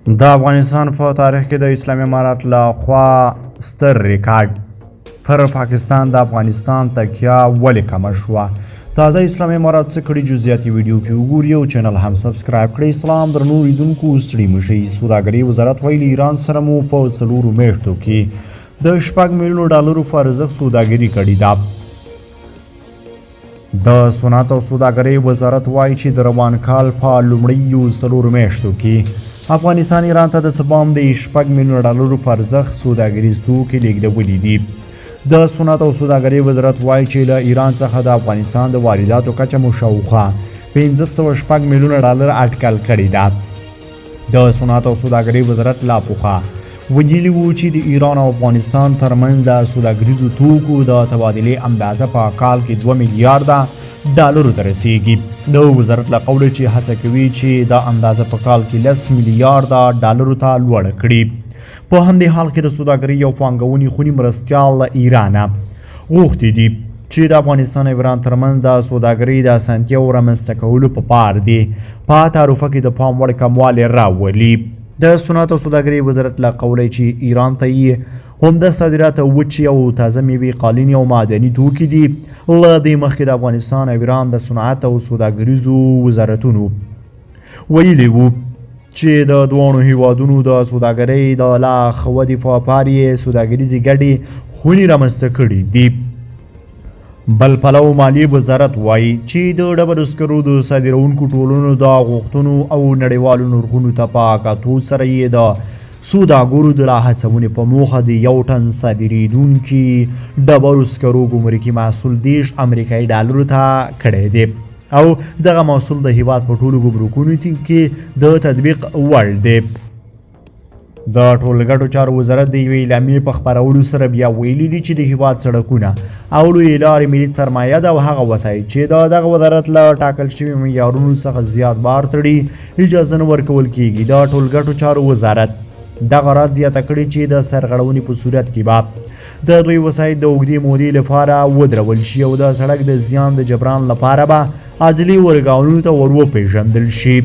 د افغانستان په تاریخ کې د اسلامي امارات له خوا ستر ریکارډ پر پاکستان د افغانستان تکیه ولې کمه شوه؟ تازه اسلامي امارات څه کړي جزئیاتي ویډیو کې وګورئ او چینل هم سبسکرایب کړئ. اسلام درنو لیدونکو ستړي مه شئ. سوداګري وزارت ویلي ایران سره مو په 4 میاشتو کې د 6 میلیونو ډالرو په ارزښت سوداګري کړې ده. د صنعت او سوداګرۍ وزارت وایي چې د روان کال په لومړیو 4 میاشتو کې افغانستان ایران ته د څه بام د 6 میلیونو ډالرو په ارزښت سوداګریز توکي لیږدولي دي. د صنعت او سوداګرۍ وزارت وایي چې له ایران څخه د افغانستان د وارداتو کچه مو شاوخوا 506 میلیونه ډالر اټکل کړې ده. د صنعت او سوداګرۍ وزارت لا پخوا ویلي وو چې د ایران او افغانستان ترمنځ د سوداګریزو توکو د تبادلې اندازه په کال کې 2 میلیارډه ډالرو ته رسیږي. د وزارت له قوله چې هڅه کوي چې دا اندازه په کال کې 10 میلیارډه ډالرو ته لوړه کړي. په همدې حال کې د سوداګرۍ او پانګونې خوني مرستیال له ایرانه غوښتي دي چې د افغانستان او ایران ترمنځ د سوداګرۍ د اسانتیاو رامنځته کولو په پار دي په تعرفه کې د پام وړ کموالی راولي. د صنعت او سوداګرۍ وزارت له قوله چې ایران ته یې عمده صادرات وچې او تازه میوې، قالینې او معدني توکي دي. له دې مخکې د افغانستان او ایران د صنعت او سوداګریزو وزارتونو ویلي وو چې د دواړو هیوادونو د سوداګرۍ د لا ښه ودې په پار یې سوداګریزې ګډې خونې رامنځته کړي دي. بل پلو مالیې وزارت وایي چې د ډبرو سکرو د صادروونکو ټولنو د غوښتنو او نړیوالو نرخونو ته په کتو سره یې د سوداګرو د لا هڅونې په موخه د 1 ټن صادرېدونکي ډبرو سکرو ګمرکي محصول 10 امریکایي ډالرو ته کړی دی او دغه محصول د هیواد په ټولو ګمرکونو کې د تطبیق وړ دی. د ټولګټو چارو وزارت د یوې اعلامیې په خپرولو سره بیا ویلي دي چې د هیواد سړکونه او لویې لارې ملي سرمایه ده او هغه وسایل چې د دغه وزارت له ټاکل شوي معیارونو څخه زیات بار تړي اجازه نه ورکول کیږي. د ټولګټو چارو وزارت دغه راز زیاته کړې چې د سرغړونې په صورت کې به د دوی وسایل د اوږدې مودې لپاره ودرول شي او د سړک د زیان د جبران لپاره به عدلي ورګاونو ته ور وپېژندل شي.